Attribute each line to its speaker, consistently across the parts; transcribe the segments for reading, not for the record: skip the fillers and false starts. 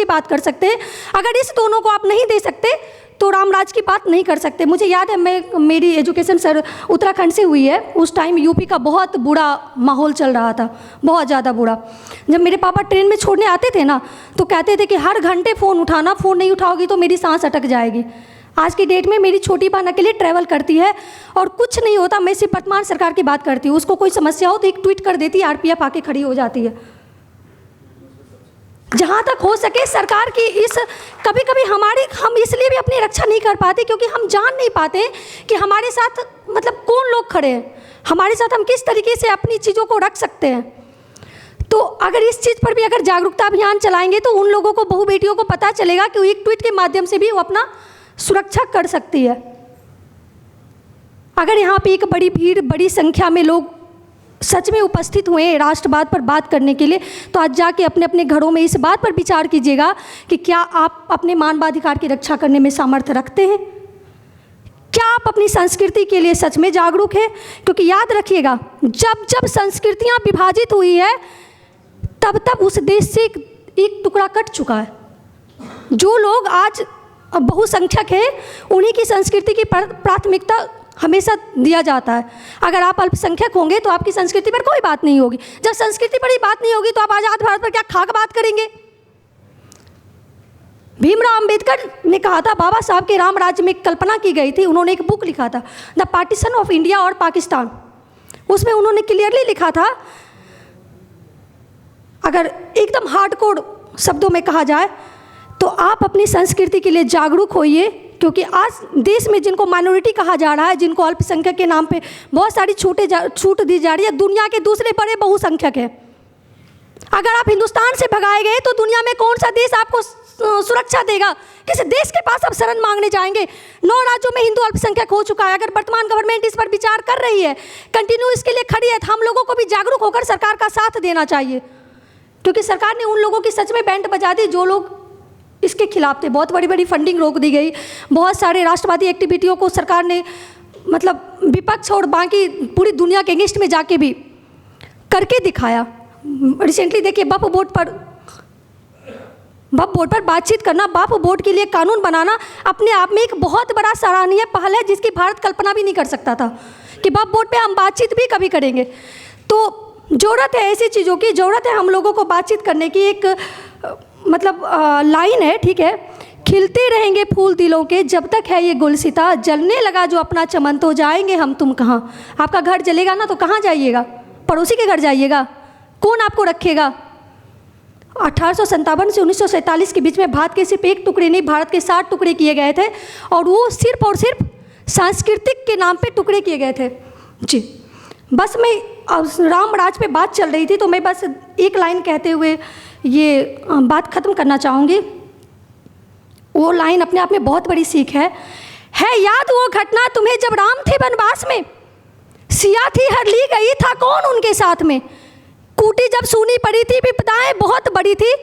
Speaker 1: की बात कर सकते हैं। अगर इस दोनों को आप नहीं दे सकते तो रामराज की बात नहीं कर सकते। मुझे याद है, मेरी एजुकेशन सर उत्तराखंड से हुई है। उस टाइम यूपी का बहुत बुरा माहौल चल रहा था, बहुत ज़्यादा बुरा। जब मेरे पापा ट्रेन में छोड़ने आते थे ना, तो कहते थे कि हर घंटे फ़ोन उठाना, फ़ोन नहीं उठाओगी तो मेरी सांस अटक जाएगी। आज की डेट में मेरी छोटी बहन अकेले ट्रैवल करती है और कुछ नहीं होता। मैं सिर्फ वर्तमान सरकार की बात करती हूँ। उसको कोई समस्या हो तो एक ट्वीट कर देती है, आरपीएफ आके खड़ी हो जाती है। जहाँ तक हो सके सरकार की इस कभी कभी हम इसलिए भी अपनी रक्षा नहीं कर पाते क्योंकि हम जान नहीं पाते कि हमारे साथ मतलब कौन लोग खड़े हैं, हमारे साथ हम किस तरीके से अपनी चीज़ों को रख सकते हैं। तो अगर इस चीज़ पर भी अगर जागरूकता अभियान चलाएंगे तो उन लोगों को, बहू बेटियों को पता चलेगा कि एक ट्वीट के माध्यम से भी वो अपना सुरक्षा कर सकती है। अगर यहाँ पे एक बड़ी भीड़, बड़ी संख्या में लोग सच में उपस्थित हुए राष्ट्रवाद पर बात करने के लिए, तो आज जाके अपने अपने घरों में इस बात पर विचार कीजिएगा कि क्या आप अपने मानवाधिकार की रक्षा करने में सामर्थ्य रखते हैं, क्या आप अपनी संस्कृति के लिए सच में जागरूक हैं। क्योंकि याद रखिएगा, जब जब संस्कृतियाँ विभाजित हुई है तब तब उस देश से एक टुकड़ा कट चुका है। जो लोग आज बहुसंख्यक हैं उन्हीं की संस्कृति की प्राथमिकता हमेशा दिया जाता है। अगर आप अल्पसंख्यक होंगे तो आपकी संस्कृति पर कोई बात नहीं होगी। जब संस्कृति पर ही बात नहीं होगी तो आप आज़ाद भारत पर क्या खाक बात करेंगे। भीमराव अंबेडकर ने कहा था, बाबा साहब के राम राज्य में कल्पना की गई थी। उन्होंने एक बुक लिखा था, द पार्टीशन ऑफ इंडिया और पाकिस्तान। उसमें उन्होंने क्लियरली लिखा था, अगर एकदम हार्डकोर शब्दों में कहा जाए तो आप अपनी संस्कृति के लिए जागरूक होइए। क्योंकि आज देश में जिनको माइनॉरिटी कहा जा रहा है, जिनको अल्पसंख्यक के नाम पे बहुत सारी छूट दी जा रही है, दुनिया के दूसरे बड़े बहुसंख्यक हैं। अगर आप हिंदुस्तान से भगाए गए तो दुनिया में कौन सा देश आपको सुरक्षा देगा। किस देश के पास आप शरण मांगने जाएंगे। 9 राज्यों में हिंदू अल्पसंख्यक हो चुका है। अगर वर्तमान गवर्नमेंट इस पर विचार कर रही है, कंटिन्यू इसके लिए खड़ी है, तो हम लोगों को भी जागरूक होकर सरकार का साथ देना चाहिए। क्योंकि सरकार ने उन लोगों की सच में बैंड बजा दी जो लोग इसके खिलाफ थे। बहुत बड़ी बड़ी फंडिंग रोक दी गई। बहुत सारे राष्ट्रवादी एक्टिविटियों को सरकार ने मतलब विपक्ष और बाकी पूरी दुनिया के अगेंस्ट में जाके भी करके दिखाया। रिसेंटली देखिए, वक्फ बोर्ड पर बातचीत करना, वक्फ बोर्ड के लिए कानून बनाना अपने आप में एक बहुत बड़ा सराहनीय पहल है, जिसकी भारत कल्पना भी नहीं कर सकता था कि वक्फ बोर्ड पे हम बातचीत भी कभी करेंगे। तो ज़रूरत है ऐसी चीज़ों की, ज़रूरत है हम लोगों को बातचीत करने की। एक मतलब लाइन है, ठीक है, खिलते रहेंगे फूल दिलों के जब तक है ये गुलसिता, जलने लगा जो अपना चमन तो जाएंगे हम तुम कहाँ। आपका घर जलेगा ना तो कहाँ जाइएगा, पड़ोसी के घर जाइएगा, कौन आपको रखेगा। 1857 से 1947 के बीच में भारत के सिर्फ एक टुकड़े नहीं, भारत के 7 टुकड़े किए गए थे, और वो सिर्फ और सिर्फ सांस्कृतिक के नाम पे टुकड़े किए गए थे जी। बस मैं राम राज पे बात चल रही थी तो मैं बस एक लाइन कहते हुए ये बात ख़त्म करना चाहूँगी। वो लाइन अपने आप में बहुत बड़ी सीख है याद वो घटना तुम्हें जब राम थे वनवास में, सिया थी हर ली गई था कौन उनके साथ में। कूटी जब सूनी पड़ी थी विपदाएं बहुत बड़ी थी,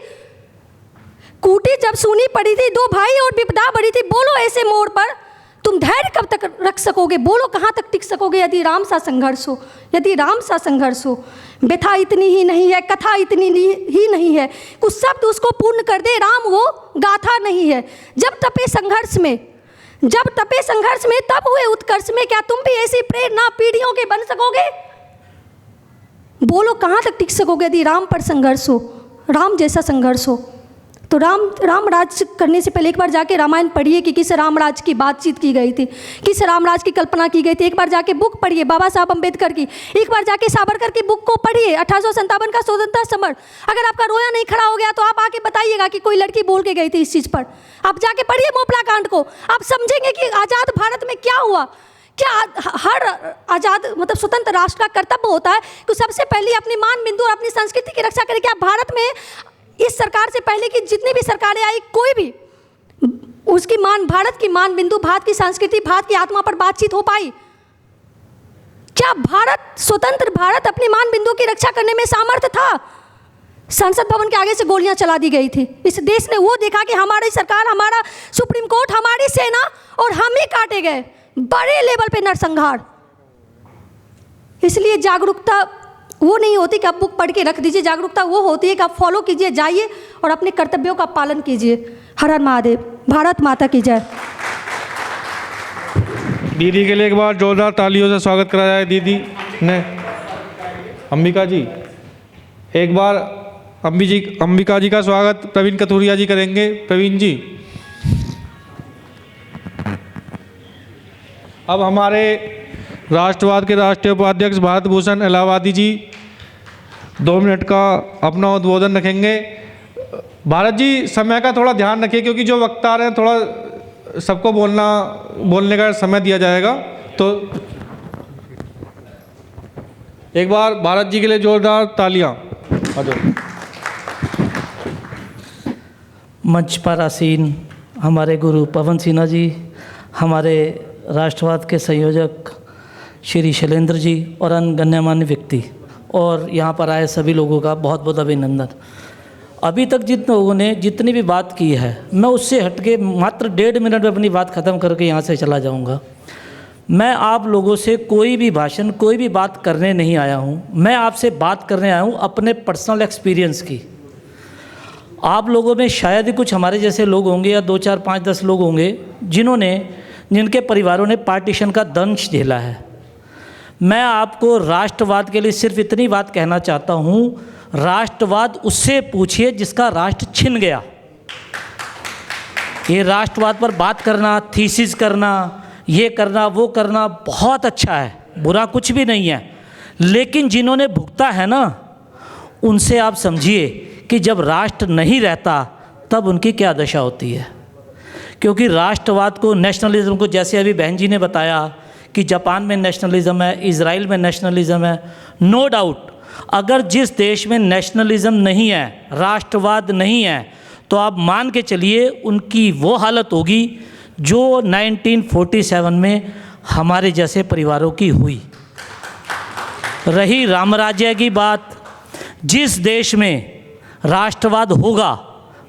Speaker 1: कूटी जब सूनी पड़ी थी 2 भाई और विपदा बड़ी थी। बोलो ऐसे मोड़ पर तुम धैर्य कब तक रख सकोगे, बोलो कहाँ तक टिक सकोगे यदि राम सा संघर्ष हो, यदि राम सा संघर्ष हो। व्यथा इतनी ही नहीं है, कथा इतनी ही नहीं है, कुछ शब्द उसको पूर्ण कर दे, राम वो गाथा नहीं है। जब तपे संघर्ष में तब हुए उत्कर्ष में, क्या तुम भी ऐसी प्रेरणा पीढ़ियों के बन सकोगे। बोलो कहाँ तक टिक सकोगे यदि राम पर संघर्ष हो, राम जैसा संघर्ष हो। तो राम राज करने से पहले एक बार जाके रामायण पढ़िए कि किस राम राज की बातचीत की गई थी, किस राम राज की कल्पना की गई थी। एक बार जाके बुक पढ़िए बाबा साहब अम्बेडकर की, एक बार जाके सावरकर की बुक को पढ़िए 1857 का स्वतंत्रता समर। अगर आपका रोया नहीं खड़ा हो गया तो आप आके बताइएगा कि कोई लड़की बोल के गई थी इस चीज़ पर। आप जाके पढ़िए मोपला कांड को, आप समझेंगे कि आज़ाद भारत में क्या हुआ। क्या हर आज़ाद मतलब स्वतंत्र राष्ट्र का कर्तव्य होता है कि सबसे पहले अपनी मान बिंदु और अपनी संस्कृति की रक्षा करे। क्या भारत में इस सरकार से पहले की जितनी भी सरकारें आई, कोई भी उसकी भारत की मान बिंदु, भारत की संस्कृति, भारत की आत्मा पर बातचीत हो पाई। क्या भारत स्वतंत्र भारत अपनी मान बिंदु की रक्षा करने में सामर्थ्य था। संसद भवन के आगे से गोलियां चला दी गई थी। इस देश ने वो देखा कि हमारी सरकार, हमारा सुप्रीम कोर्ट, हमारी सेना और हम ही काटे गए, बड़े लेवल पे नरसंहार। इसलिए जागरूकता वो नहीं होती कि आप बुक पढ़ के रख दीजिए। जागरूकता वो होती है कि आप फॉलो कीजिए, जाइए और अपने कर्तव्यों का पालन कीजिए। हर हर महादेव, भारत माता की जय।
Speaker 2: दीदी के लिए एक बार जोरदार तालियों से स्वागत करा जाए। दीदी ने अंबिका जी, एक बार अंबिका जी का स्वागत प्रवीण कथुरिया जी करेंगे। प्रवीण जी। अब हमारे राष्ट्रवाद के राष्ट्रीय उपाध्यक्ष भारत भूषण इलाहाबादी जी 2 मिनट का अपना उद्बोधन रखेंगे। भारत जी, समय का थोड़ा ध्यान रखिए, क्योंकि जो वक्ता आ रहे हैं थोड़ा सबको बोलने का समय दिया जाएगा। तो एक बार भारत जी के लिए जोरदार तालियां।
Speaker 3: मंच पर आसीन हमारे गुरु पवन सिन्हा जी, हमारे राष्ट्रवाद के संयोजक श्री शैलेंद्र जी और अन्य गण्यमान्य व्यक्ति, और यहाँ पर आए सभी लोगों का बहुत बहुत अभिनंदन। अभी तक जिन लोगों ने जितनी भी बात की है, मैं उससे हटके मात्र 1.5 मिनट में अपनी बात ख़त्म करके यहाँ से चला जाऊँगा। मैं आप लोगों से कोई भी भाषण, कोई भी बात करने नहीं आया हूँ। मैं आपसे बात करने आया हूँ अपने पर्सनल एक्सपीरियंस की। आप लोगों में शायद ही कुछ हमारे जैसे लोग होंगे, या 2, 4, 5, 10 लोग होंगे जिनके परिवारों ने पार्टीशन का दंश झेला है। मैं आपको राष्ट्रवाद के लिए सिर्फ इतनी बात कहना चाहता हूँ, राष्ट्रवाद उससे पूछिए जिसका राष्ट्र छिन गया। ये राष्ट्रवाद पर बात करना, थीसिस करना, ये करना, वो करना बहुत अच्छा है, बुरा कुछ भी नहीं है, लेकिन जिन्होंने भुगता है ना, उनसे आप समझिए कि जब राष्ट्र नहीं रहता तब उनकी क्या दशा होती है। क्योंकि राष्ट्रवाद को, नेशनलिज्म को, जैसे अभी बहन जी ने बताया कि जापान में नेशनलिज्म है, इजराइल में नेशनलिज्म है, नो डाउट अगर जिस देश में नेशनलिज्म नहीं है, राष्ट्रवाद नहीं है, तो आप मान के चलिए उनकी वो हालत होगी जो 1947 में हमारे जैसे परिवारों की हुई। रही रामराज्य की बात, जिस देश में राष्ट्रवाद होगा,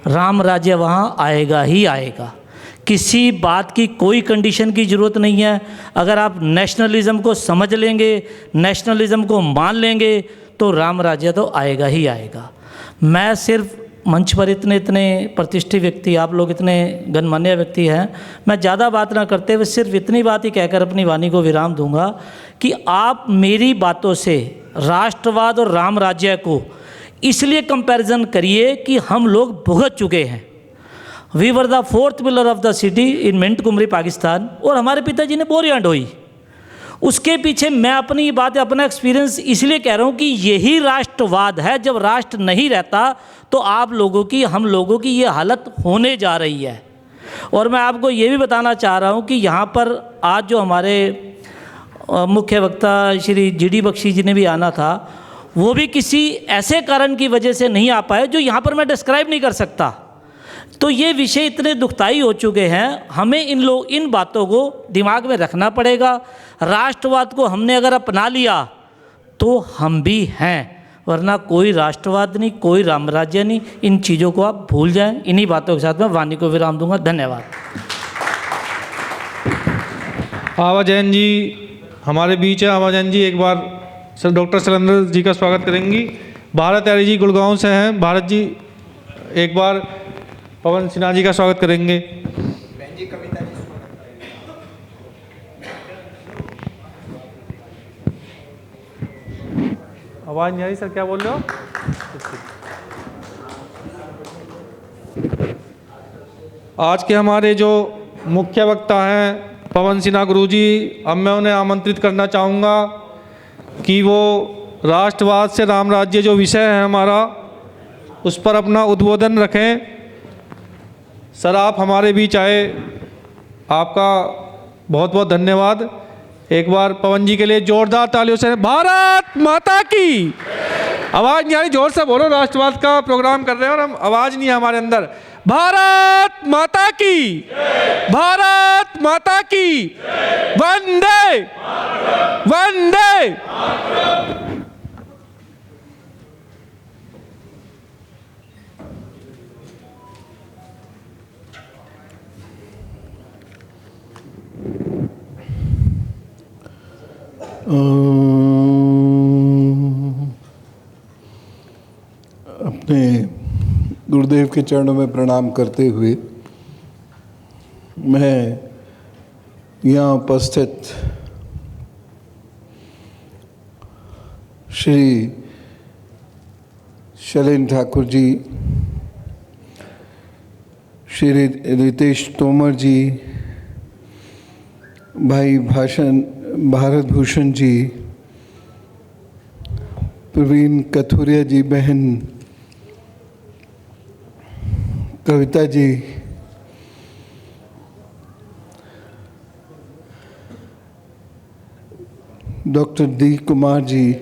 Speaker 3: राम राज्य वहाँ आएगा ही आएगा। किसी बात की कोई कंडीशन की ज़रूरत नहीं है। अगर आप नेशनलिज्म को समझ लेंगे, नेशनलिज्म को मान लेंगे, तो राम राज्य तो आएगा ही आएगा। मैं सिर्फ मंच पर इतने प्रतिष्ठित व्यक्ति, आप लोग इतने गणमान्य व्यक्ति हैं, मैं ज़्यादा बात ना करते हुए सिर्फ इतनी बात ही कहकर अपनी वाणी को विराम दूंगा कि आप मेरी बातों से राष्ट्रवाद और राम राज्य को इसलिए कंपैरिजन करिए कि हम लोग भुगत चुके हैं। We were the 4th pillar of the city in Montgomery Pakistan, और हमारे पिताजी ने बोरियां ढोई। उसके पीछे मैं अपनी बात, अपना एक्सपीरियंस इसलिए कह रहा हूँ कि यही राष्ट्रवाद है। जब राष्ट्र नहीं रहता तो आप लोगों की, हम लोगों की ये हालत होने जा रही है। और मैं आपको ये भी बताना चाह रहा हूँ कि यहाँ पर आज जो हमारे मुख्य वक्ता श्री GD बख्शी जी ने भी आना था, वो भी किसी ऐसे कारण की वजह से नहीं आ पाए जो यहाँ पर मैं डिस्क्राइब नहीं कर सकता। तो ये विषय इतने दुखदाई हो चुके हैं, हमें इन बातों को दिमाग में रखना पड़ेगा। राष्ट्रवाद को हमने अगर अपना लिया तो हम भी हैं, वरना कोई राष्ट्रवाद नहीं, कोई रामराज्य नहीं। इन चीज़ों को आप भूल जाएं। इन्हीं बातों के साथ मैं वाणी को विराम दूंगा। धन्यवाद।
Speaker 2: आवा जैन जी हमारे बीच है। आवा जैन जी एक बार डॉक्टर शैलेंद्र जी का स्वागत करेंगी। भारत यारी जी गुड़गांव से हैं। भारत जी एक बार पवन सिन्हा जी का स्वागत करेंगे। आवाज़ नहीं आ रही सर, क्या बोल रहे हो? आज के हमारे जो मुख्य वक्ता हैं पवन सिन्हा गुरु जी, अब मैं उन्हें आमंत्रित करना चाहूँगा कि वो राष्ट्रवाद से राम राज्य जो विषय है हमारा, उस पर अपना उद्बोधन रखें। सर आप हमारे बीच आए, आपका बहुत बहुत धन्यवाद। एक बार पवन जी के लिए जोरदार तालियों से। भारत माता की। आवाज़ नहीं आ रही, जोर से बोलो। राष्ट्रवाद का प्रोग्राम कर रहे हैं और हम आवाज़ नहीं है हमारे अंदर। भारत माता की, भारत माता की, वंदे वंदे।
Speaker 4: अपने गुरुदेव के चरणों में प्रणाम करते हुए मैं यहाँ उपस्थित श्री शैलेंद्र ठाकुर जी, श्री रितेश तोमर जी, भाई भारत भूषण जी, प्रवीण कथुरिया जी, बहन कविता जी, डॉक्टर डी कुमार जी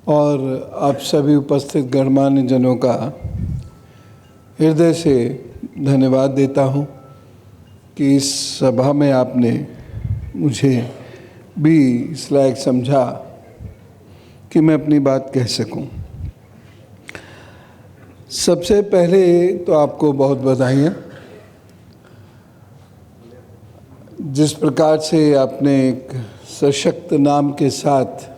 Speaker 4: और आप सभी उपस्थित गणमान्य जनों का हृदय से धन्यवाद देता हूं कि इस सभा में आपने मुझे भी इस लायक समझा कि मैं अपनी बात कह सकूं। सबसे पहले तो आपको बहुत बधाइयाँ, जिस प्रकार से आपने एक सशक्त नाम के साथ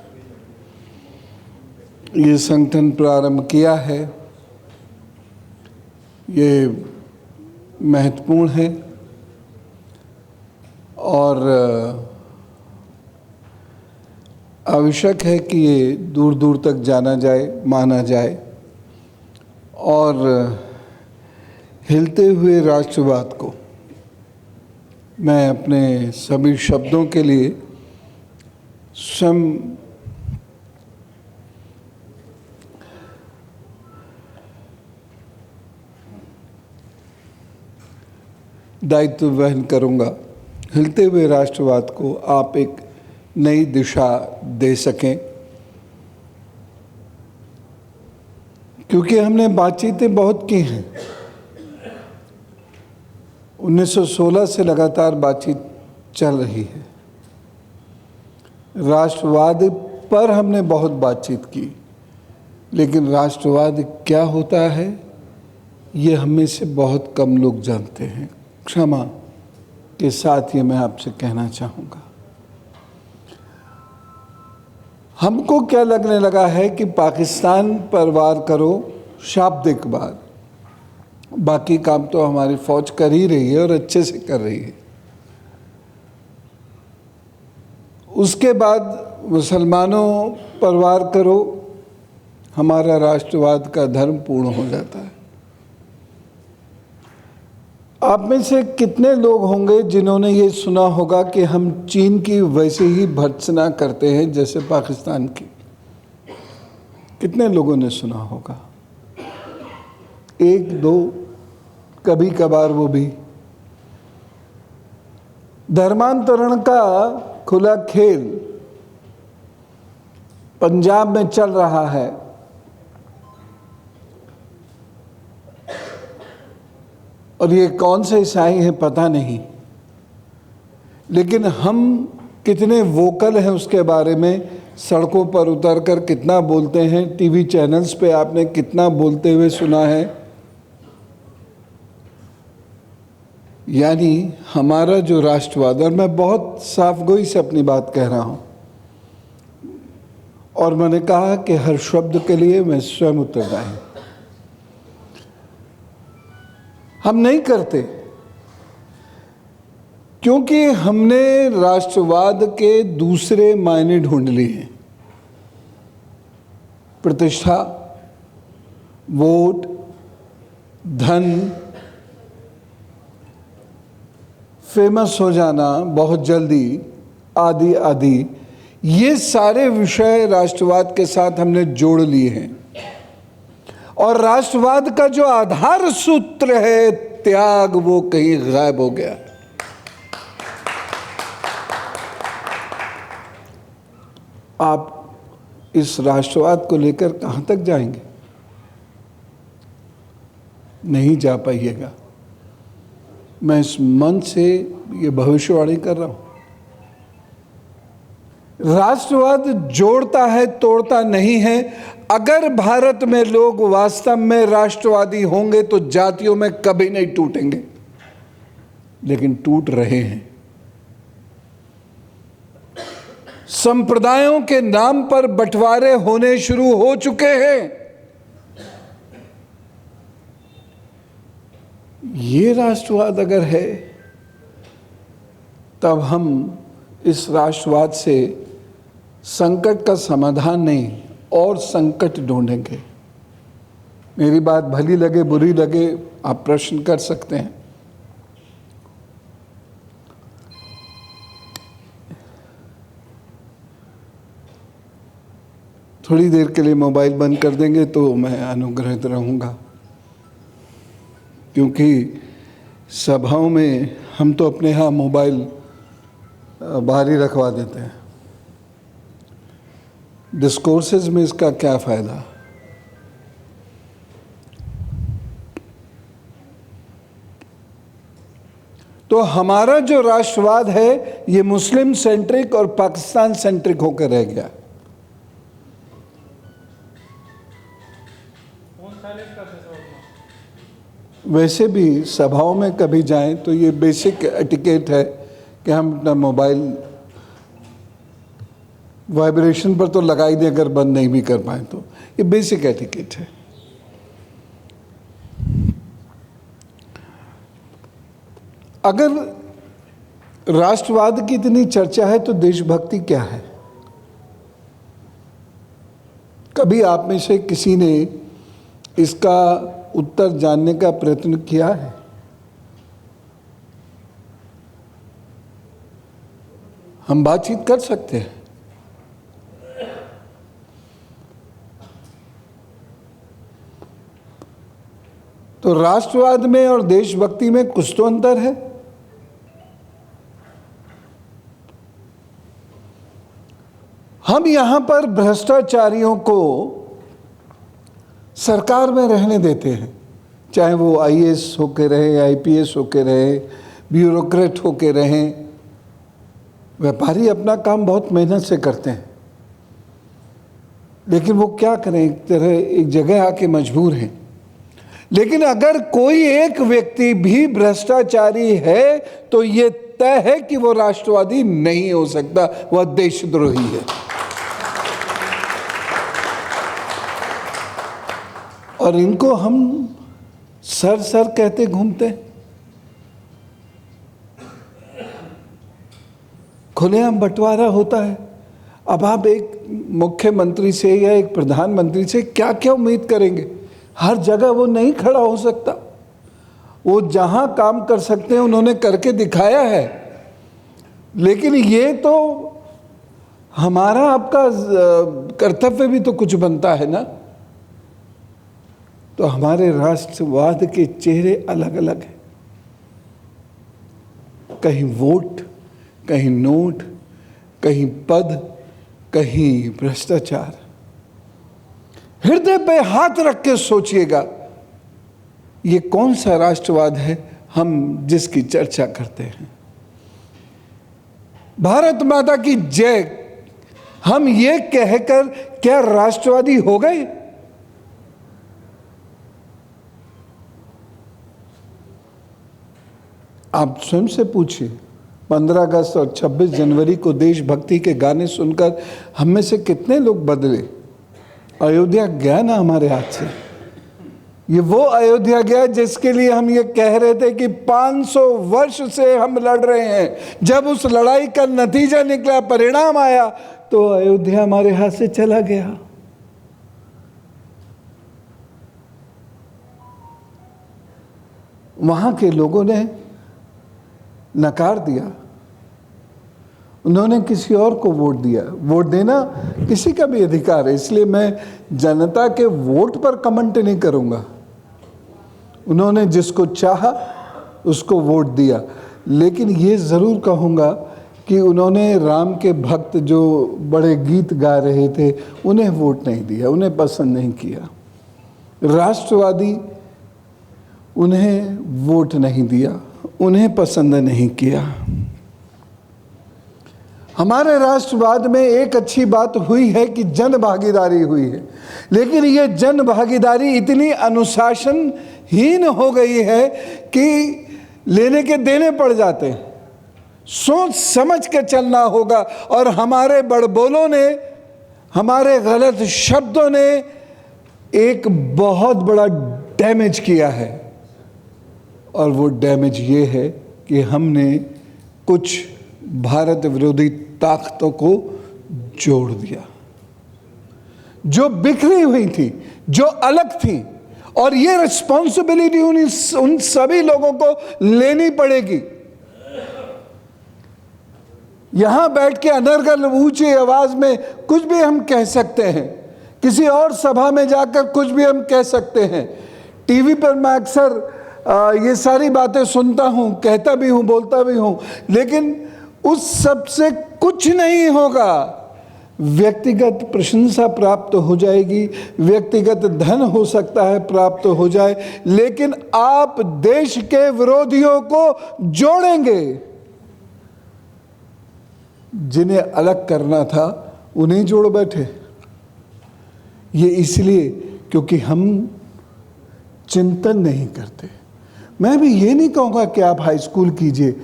Speaker 4: ये संगठन प्रारंभ किया है, ये महत्वपूर्ण है और आवश्यक है कि ये दूर दूर तक जाना जाए, माना जाए और हिलते हुए राष्ट्रवाद को मैं अपने सभी शब्दों के लिए स्वयं दायित्व वहन करूंगा। हिलते हुए राष्ट्रवाद को आप एक नई दिशा दे सकें, क्योंकि हमने बातचीतें बहुत की हैं। 1916 से लगातार बातचीत चल रही है। राष्ट्रवाद पर हमने बहुत बातचीत की, लेकिन राष्ट्रवाद क्या होता है ये हम में से बहुत कम लोग जानते हैं। क्षमा के साथ ये मैं आपसे कहना चाहूँगा। हमको क्या लगने लगा है कि पाकिस्तान पर वार करो, शाब्दिक वार, बाकी काम तो हमारी फौज कर ही रही है और अच्छे से कर रही है। उसके बाद मुसलमानों पर वार करो, हमारा राष्ट्रवाद का धर्म पूर्ण हो जाता है। आप में से कितने लोग होंगे जिन्होंने ये सुना होगा कि हम चीन की वैसे ही भर्त्सना करते हैं जैसे पाकिस्तान की? कितने लोगों ने सुना होगा? एक दो, कभी कभार वो भी। धर्मांतरण का खुला खेल पंजाब में चल रहा है। और ये कौन से ईसाई हैं पता नहीं, लेकिन हम कितने वोकल हैं उसके बारे में। सड़कों पर उतरकर कितना बोलते हैं, टीवी चैनल्स पे आपने कितना बोलते हुए सुना है। यानी हमारा जो राष्ट्रवाद, और मैं बहुत साफगोई से अपनी बात कह रहा हूँ, और मैंने कहा कि हर शब्द के लिए मैं स्वयं उत्तरदायी हूँ। हम नहीं करते क्योंकि हमने राष्ट्रवाद के दूसरे मायने ढूंढ लिए हैं। प्रतिष्ठा, वोट, धन, फेमस हो जाना बहुत जल्दी, आदि आदि, ये सारे विषय राष्ट्रवाद के साथ हमने जोड़ लिए हैं। और राष्ट्रवाद का जो आधार सूत्र है त्याग, वो कहीं गायब हो गया। आप इस राष्ट्रवाद को लेकर कहां तक जाएंगे? नहीं जा पाइएगा। मैं इस मन से ये भविष्यवाणी कर रहा हूं। राष्ट्रवाद जोड़ता है, तोड़ता नहीं है। अगर भारत में लोग वास्तव में राष्ट्रवादी होंगे तो जातियों में कभी नहीं टूटेंगे, लेकिन टूट रहे हैं। संप्रदायों के नाम पर बंटवारे होने शुरू हो चुके हैं। ये राष्ट्रवाद अगर है, तब हम इस राष्ट्रवाद से संकट का समाधान नहीं और संकट ढूंढेंगे। मेरी बात भली लगे बुरी लगे, आप प्रश्न कर सकते हैं। थोड़ी देर के लिए मोबाइल बंद कर देंगे तो मैं अनुग्रहित रहूँगा, क्योंकि सभाओं में हम तो अपने यहाँ मोबाइल बाहर ही रखवा देते हैं। डिस्कोर्सेज में इसका क्या फ़ायदा। तो हमारा जो राष्ट्रवाद है ये मुस्लिम सेंट्रिक और पाकिस्तान सेंट्रिक होकर रह गया। वैसे भी सभाओं में कभी जाएं तो ये बेसिक एटिकेट है कि हम अपना मोबाइल वाइब्रेशन पर तो लगा ही दें, अगर बंद नहीं भी कर पाए तो। ये बेसिक एटिकेट है। अगर राष्ट्रवाद की इतनी चर्चा है तो देशभक्ति क्या है? कभी आप में से किसी ने इसका उत्तर जानने का प्रयत्न किया है? हम बातचीत कर सकते हैं। तो राष्ट्रवाद में और देशभक्ति में कुछ तो अंतर है। हम यहां पर भ्रष्टाचारियों को सरकार में रहने देते हैं, चाहे वो आईएएस होके रहे, आईपीएस होके रहे, ब्यूरोक्रेट होके रहें। व्यापारी अपना काम बहुत मेहनत से करते हैं, लेकिन वो क्या करें, एक तरह एक जगह आके मजबूर हैं। लेकिन अगर कोई एक व्यक्ति भी भ्रष्टाचारी है तो ये तय है कि वो राष्ट्रवादी नहीं हो सकता, वह देशद्रोही है। और इनको हम सर सर कहते घूमते हैं। खुलेआम बंटवारा होता है। अब आप एक मुख्यमंत्री से या एक प्रधानमंत्री से क्या क्या उम्मीद करेंगे? हर जगह वो नहीं खड़ा हो सकता। वो जहां काम कर सकते हैं उन्होंने करके दिखाया है। लेकिन ये तो हमारा आपका कर्तव्य भी तो कुछ बनता है ना। तो हमारे राष्ट्रवाद के चेहरे अलग अलग हैं। कहीं वोट, कहीं नोट, कहीं पद, कहीं भ्रष्टाचार। हृदय पे हाथ रख के सोचिएगा, ये कौन सा राष्ट्रवाद है हम जिसकी चर्चा करते हैं? भारत माता की जय हम ये कहकर क्या राष्ट्रवादी हो गए? आप स्वयं से पूछिए, 15 अगस्त और 26 जनवरी को देशभक्ति के गाने सुनकर हम में से कितने लोग बदले? अयोध्या गया ना हमारे हाथ से। ये वो अयोध्या गया जिसके लिए हम ये कह रहे थे कि 500 वर्ष से हम लड़ रहे हैं। जब उस लड़ाई का नतीजा निकला, परिणाम आया, तो अयोध्या हमारे हाथ से चला गया। वहां के लोगों ने नकार दिया, उन्होंने किसी और को वोट दिया। वोट देना किसी का भी अधिकार है, इसलिए मैं जनता के वोट पर कमेंट नहीं करूंगा। उन्होंने जिसको चाहा उसको वोट दिया। लेकिन ये ज़रूर कहूँगा कि उन्होंने राम के भक्त जो बड़े गीत गा रहे थे उन्हें वोट नहीं दिया, उन्हें पसंद नहीं किया। राष्ट्रवादी उन्हें वोट नहीं दिया, उन्हें पसंद नहीं किया। हमारे राष्ट्रवाद में एक अच्छी बात हुई है कि जन भागीदारी हुई है, लेकिन ये जन भागीदारी इतनी अनुशासनहीन हो गई है कि लेने के देने पड़ जाते हैं। सोच समझ के चलना होगा। और हमारे बड़बोलों ने, हमारे गलत शब्दों ने एक बहुत बड़ा डैमेज किया है, और वो डैमेज ये है कि हमने कुछ भारत विरोधी ताकतों को जोड़ दिया, जो बिखरी हुई थी, जो अलग थी। और ये रिस्पॉन्सिबिलिटी उन सभी लोगों को लेनी पड़ेगी। यहां बैठ के अनर्गल ऊंची आवाज में कुछ भी हम कह सकते हैं, किसी और सभा में जाकर कुछ भी हम कह सकते हैं। टीवी पर मैं अक्सर ये सारी बातें सुनता हूं, कहता भी हूं, बोलता भी हूं, लेकिन उस सब से कुछ नहीं होगा। व्यक्तिगत प्रशंसा प्राप्त हो जाएगी, व्यक्तिगत धन हो सकता है प्राप्त हो जाए, लेकिन आप देश के विरोधियों को जोड़ेंगे। जिन्हें अलग करना था उन्हें जोड़ बैठे। ये इसलिए क्योंकि हम चिंतन नहीं करते। मैं भी ये नहीं कहूँगा कि आप हाई स्कूल कीजिए,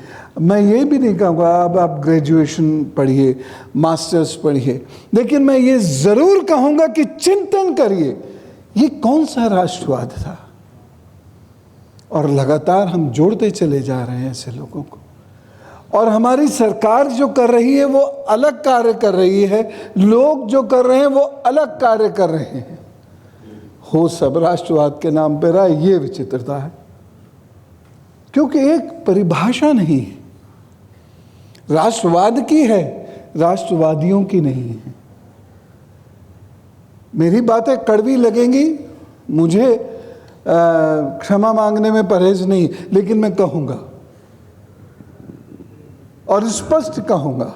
Speaker 4: मैं ये भी नहीं कहूँगा अब आप ग्रेजुएशन पढ़िए, मास्टर्स पढ़िए, लेकिन मैं ये ज़रूर कहूँगा कि चिंतन करिए ये कौन सा राष्ट्रवाद था। और लगातार हम जोड़ते चले जा रहे हैं ऐसे लोगों को। और हमारी सरकार जो कर रही है वो अलग कार्य कर रही है, लोग जो कर रहे हैं वो अलग कार्य कर रहे हैं। हो सब राष्ट्रवाद के नाम पे रहा है, ये विचित्रता है, क्योंकि एक परिभाषा नहीं है। राष्ट्रवाद की है, राष्ट्रवादियों की नहीं है। मेरी बातें कड़वी लगेंगी, मुझे क्षमा मांगने में परहेज नहीं, लेकिन मैं कहूँगा और स्पष्ट कहूँगा,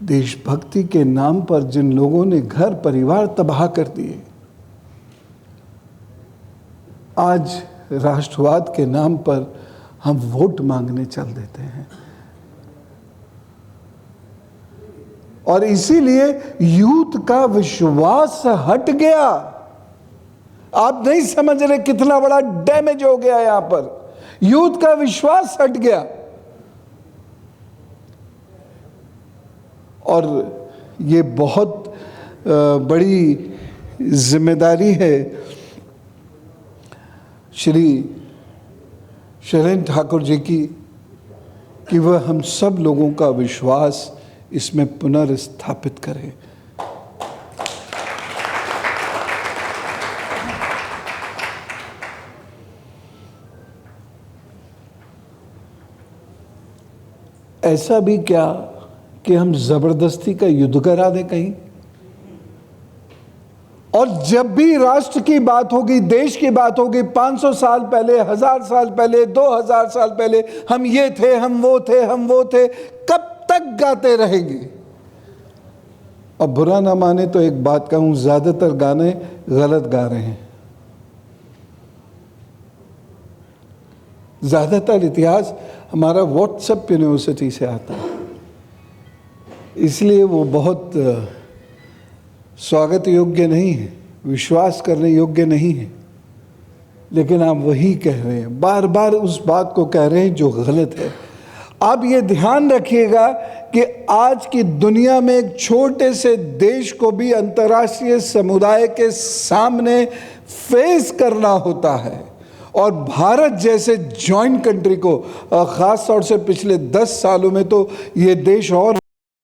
Speaker 4: देशभक्ति के नाम पर जिन लोगों ने घर परिवार तबाह कर दिए, आज राष्ट्रवाद के नाम पर हम वोट मांगने चल देते हैं। और इसीलिए यूथ का विश्वास हट गया। आप नहीं समझ रहे कितना बड़ा डैमेज हो गया यहां पर। यूथ का विश्वास हट गया। और ये बहुत बड़ी जिम्मेदारी है श्री शैलेंद्र ठाकुर जी की कि वह हम सब लोगों का विश्वास इसमें पुनर्स्थापित करें। ऐसा भी क्या कि हम जबरदस्ती का युद्ध करा दें कहीं? और जब भी राष्ट्र की बात होगी, देश की बात होगी, 500 साल पहले, 1000 साल पहले, 2000 साल पहले हम ये थे, हम वो थे, हम वो थे, कब तक गाते रहेंगे? और बुरा ना माने तो एक बात कहूं, ज्यादातर गाने गलत गा रहे हैं। ज्यादातर इतिहास हमारा व्हाट्सएप यूनिवर्सिटी से आता है, इसलिए वो बहुत स्वागत योग्य नहीं है, विश्वास करने योग्य नहीं है। लेकिन आप वही कह रहे हैं, बार बार उस बात को कह रहे हैं जो गलत है। आप ये ध्यान रखिएगा कि आज की दुनिया में एक छोटे से देश को भी अंतर्राष्ट्रीय समुदाय के सामने फेस करना होता है। और भारत जैसे जॉइंट कंट्री को, खास तौर से पिछले 10 सालों में तो ये देश और